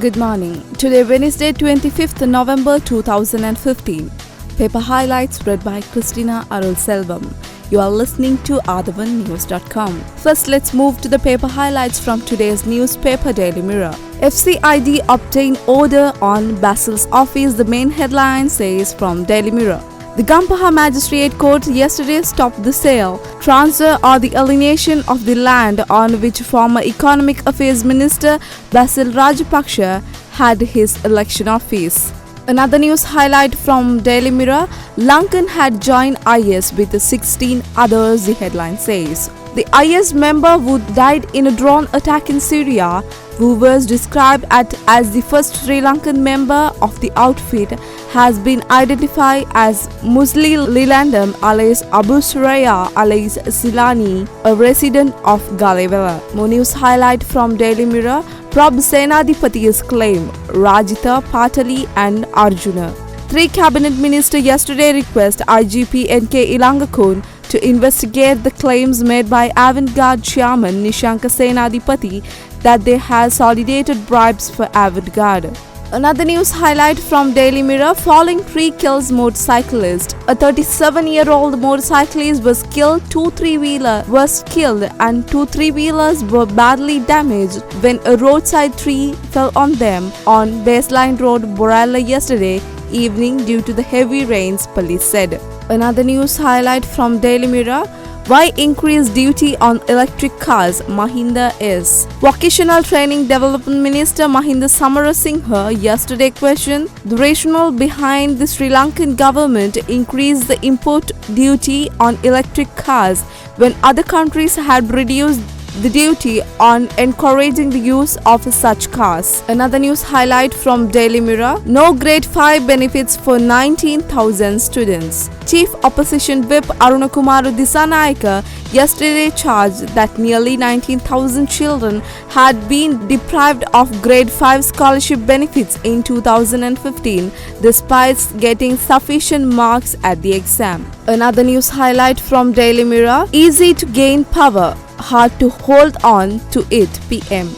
Good morning. Today, Wednesday, 25th November 2015. Paper highlights read by Christina Arul Selvam. You are listening to AthavanNews.com. First, let's move to the paper highlights from today's newspaper Daily Mirror. FCID obtained order on Basil's office, the main headline says from Daily Mirror. The Gampaha Magistrate Court yesterday stopped the sale, transfer or the alienation of the land on which former Economic Affairs Minister Basil Rajapaksa had his election office. Another news highlight from Daily Mirror, Lankan had joined IS with 16 others, the headline says. The IS member who died in a drone attack in Syria, who was described as the first Sri Lankan member of the outfit, has been identified as Musli Lilandam alias Abu Suraya alias Silani, a resident of Galewala. More news highlight from Daily Mirror, Prab Senadipati's claim, Rajitha, Patali and Arjuna. 3 cabinet ministers yesterday request IGP NK Ilangakun to investigate the claims made by Avant-Garde chairman Nishanka Senadipati that they had solicited bribes for Avant-Garde. Another news highlight from Daily Mirror, falling tree kills motorcyclist. A 37-year-old motorcyclist was killed, 2 3-wheelers was killed and 2 3-wheelers were badly damaged when a roadside tree fell on them on Baseline Road, Borella yesterday evening due to the heavy rains, police said. Another news highlight from Daily Mirror, why increase duty on electric cars? Mahinda is. Vocational Training Development Minister Mahinda Samarasinghe yesterday questioned the rationale behind the Sri Lankan government increased the import duty on electric cars when other countries had reduced the duty on encouraging the use of such cars. Another news highlight from Daily Mirror, no grade 5 benefits for 19,000 students. Chief Opposition Whip Arunakumaru Dissanayake yesterday charged that nearly 19,000 children had been deprived of grade 5 scholarship benefits in 2015 despite getting sufficient marks at the exam. Another news highlight from Daily Mirror, easy to gain power, hard to hold on to it, PM.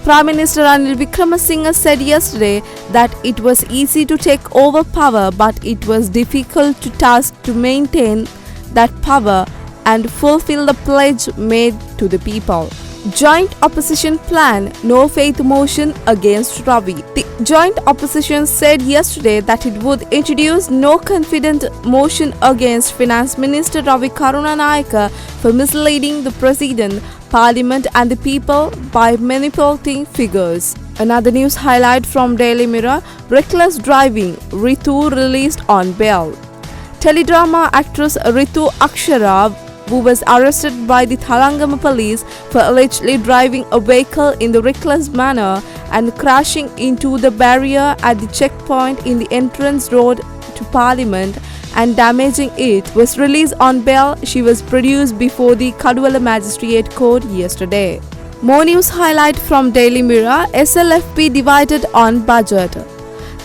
Prime Minister Ranil Wickremesinghe said yesterday that it was easy to take over power but it was difficult task to maintain that power and fulfill the pledge made to the people. Joint opposition plan, no faith motion against Ravi. The joint opposition said yesterday that it would introduce no confidence motion against Finance Minister Ravi Karunanayake for misleading the President, Parliament and the people by manipulating figures. Another news highlight from Daily Mirror, reckless driving, Ritu released on bail. Teledrama actress Ritu Akshara, who was arrested by the Thalangama police for allegedly driving a vehicle in the reckless manner and crashing into the barrier at the checkpoint in the entrance road to Parliament and damaging it, was released on bail. She was produced before the Kaduwala Magistrate Court yesterday. More news highlight from Daily Mirror, SLFP divided on budget.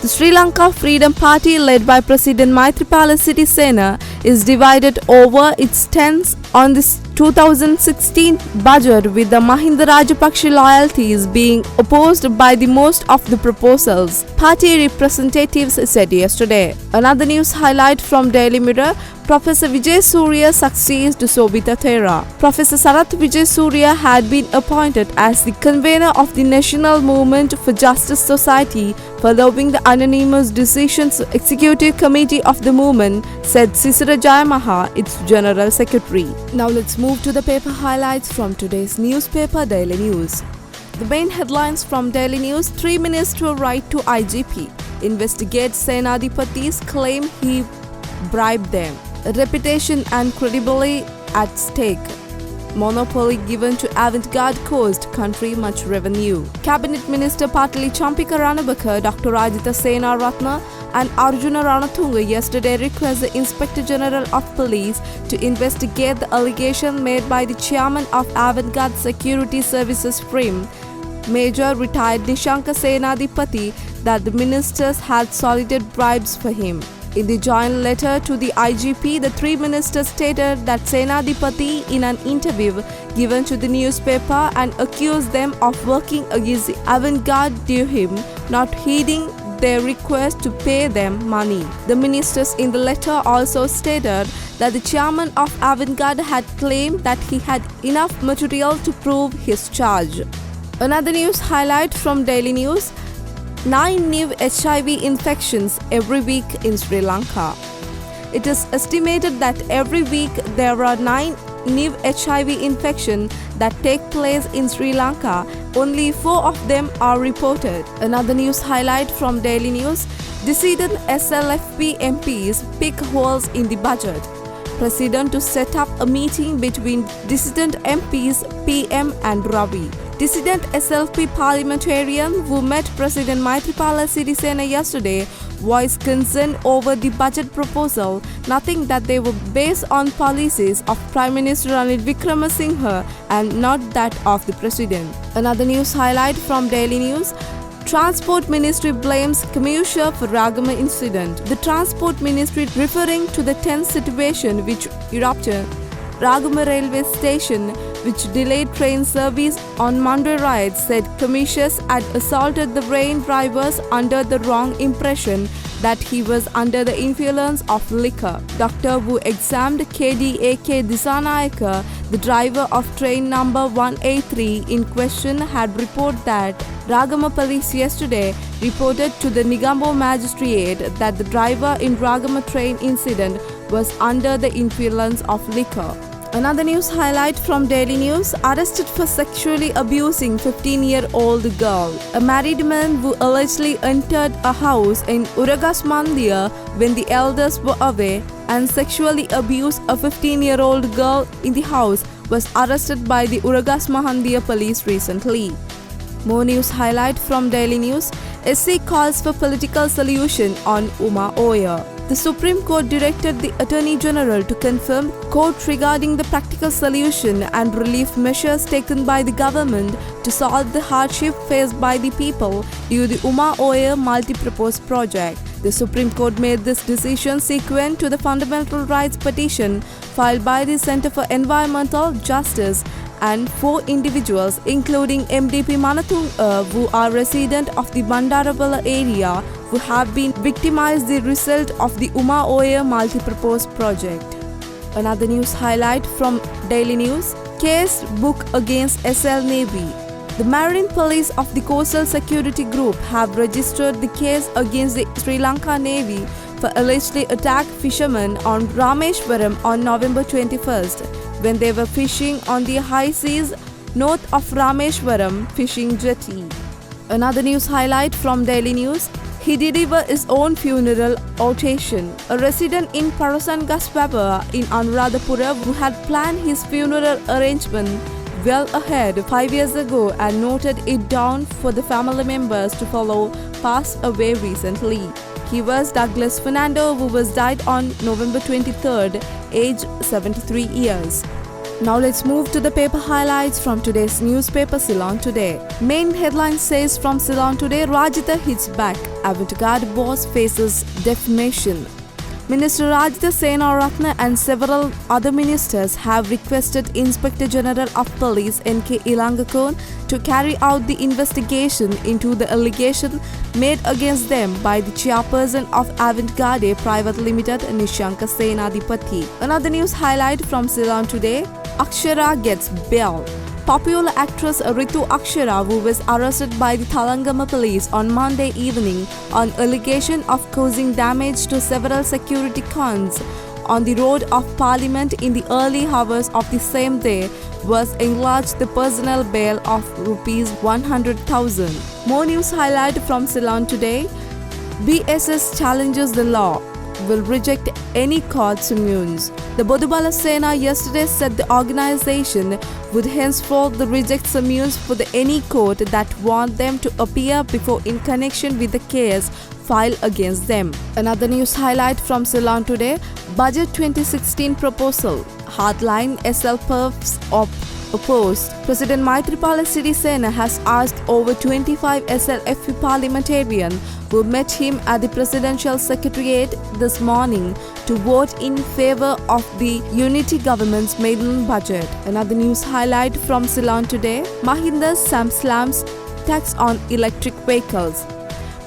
The Sri Lanka Freedom Party, led by President Maithripala Sirisena, is divided over its stance on this 2016 budget, with the Mahinda Rajapaksa loyalties being opposed by the most of the proposals, party representatives said yesterday. Another news highlight from Daily Mirror, Professor Vijay Surya succeeds to Sobhita Thera. Professor Sarath Vijay Surya had been appointed as the convener of the National Movement for Justice Society following the anonymous decisions executive committee of the movement, said Sisira Jayamaha, its general secretary. Now let's move to the paper highlights from today's newspaper Daily News. The main headlines from Daily News, 3 ministers write to IGP, investigate Senadipati's claim he bribed them. Reputation and credibility at stake. Monopoly given to Avant-Garde cost country much revenue. Cabinet Minister Patali Champika Ranabaka, Dr. Rajitha Sena Ratna and Arjuna Ranatunga yesterday requested the Inspector General of Police to investigate the allegation made by the chairman of Avant-Garde Security Services firm, Major retired Nishanka Senadipati, that the ministers had solicited bribes for him. In the joint letter to the IGP, the three ministers stated that Senadipati in an interview given to the newspaper and accused them of working against the avant-garde due him, not heeding their request to pay them money. The ministers in the letter also stated that the chairman of Avant-Garde had claimed that he had enough material to prove his charge. Another news highlight from Daily News: 9 new HIV infections every week in Sri Lanka. It is estimated that every week there are 9 new HIV infections that take place in Sri Lanka. Only 4 of them are reported. Another news highlight from Daily News: dissident SLFP MPs pick holes in the budget. President to set up a meeting between dissident MPs PM and Ravi. Dissident SLP parliamentarian who met President Maithripala Sirisena yesterday voiced concern over the budget proposal, noting that they were based on policies of Prime Minister Ranil Wickremesinghe and not that of the President. Another news highlight from Daily News: Transport Ministry blames Commissioner for Ragama incident. The Transport Ministry, referring to the tense situation which erupted Ragama railway station, which delayed train service on Monday night, said commissioners had assaulted the train drivers under the wrong impression that he was under the influence of liquor. Doctor who examined KDAK Disanayaka, the driver of train number 183 in question, had reported that Ragama police yesterday reported to the Nigambo magistrate that the driver in Ragama train incident was under the influence of liquor. Another news highlight from Daily News: arrested for sexually abusing 15-year-old girl. A married man who allegedly entered a house in Uragasmandia when the elders were away and sexually abused a 15-year-old girl in the house was arrested by the Uragasmahandia police recently. More news highlight from Daily News: SC calls for political solution on Uma Oya. The Supreme Court directed the Attorney General to confirm court regarding the practical solution and relief measures taken by the government to solve the hardship faced by the people due to the Uma Oya multi-purpose project. The Supreme Court made this decision sequent to the fundamental rights petition filed by the Centre for Environmental Justice and 4 individuals, including MDP Manathung, who are resident of the Bandarabala area, who have been victimized the result of the Uma Oya multi-purpose project. Another news highlight from Daily News: case book against SL Navy. The Marine Police of the Coastal Security Group have registered the case against the Sri Lanka Navy for allegedly attacked fishermen on Rameshwaram on November 21st when they were fishing on the high seas north of Rameshwaram fishing jetty. Another news highlight from Daily News: he delivered his own funeral oration. A resident in Parasangaswaba in Anuradhapura who had planned his funeral arrangement well ahead 5 years ago and noted it down for the family members to follow passed away recently. He was Douglas Fernando, who was died on November 23rd, aged 73 years. Now let's move to the paper highlights from today's newspaper Ceylon Today. Main headline says from Ceylon Today: Rajitha hits back, avant-garde boss faces defamation. Minister Rajitha Senaratne and several other ministers have requested Inspector General of Police N.K. Ilangakon to carry out the investigation into the allegation made against them by the chairperson of Avant-Garde Private Limited, Nishanka Senadipati. Another news highlight from Ceylon Today: Akshara gets bail. Popular actress Ritu Akshara, who was arrested by the Thalangama police on Monday evening on allegation of causing damage to several security cones on the Road of Parliament in the early hours of the same day, was enlarged the personal bail of Rs 100,000. More news highlight from Ceylon Today: BSS challenges the law, will reject any court summons. The Bodubala Sena yesterday said the organization would henceforth reject summons for any court that want them to appear before in connection with the case filed against them. Another news highlight from Ceylon Today: Budget 2016 proposal. Hardline SL perps of opposed. President Maithripala Sirisena has asked over 25 SLFP parliamentarians who met him at the presidential secretariat this morning to vote in favor of the unity government's maiden budget. Another news highlight from Ceylon today: Mahinda's Sam slams tax on electric vehicles.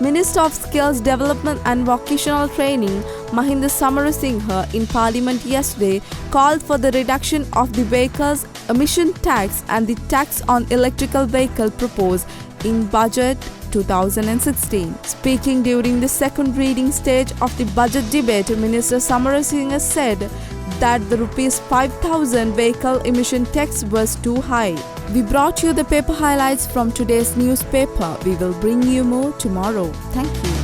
Minister of Skills Development and Vocational Training Mahinda Samarasinghe in Parliament yesterday called for the reduction of the vehicles emission tax and the tax on electrical vehicle proposed in Budget 2016. Speaking during the second reading stage of the budget debate, Minister Samarasinghe said that the ₹5,000 vehicle emission tax was too high. We brought you the paper highlights from today's newspaper. We will bring you more tomorrow. Thank you.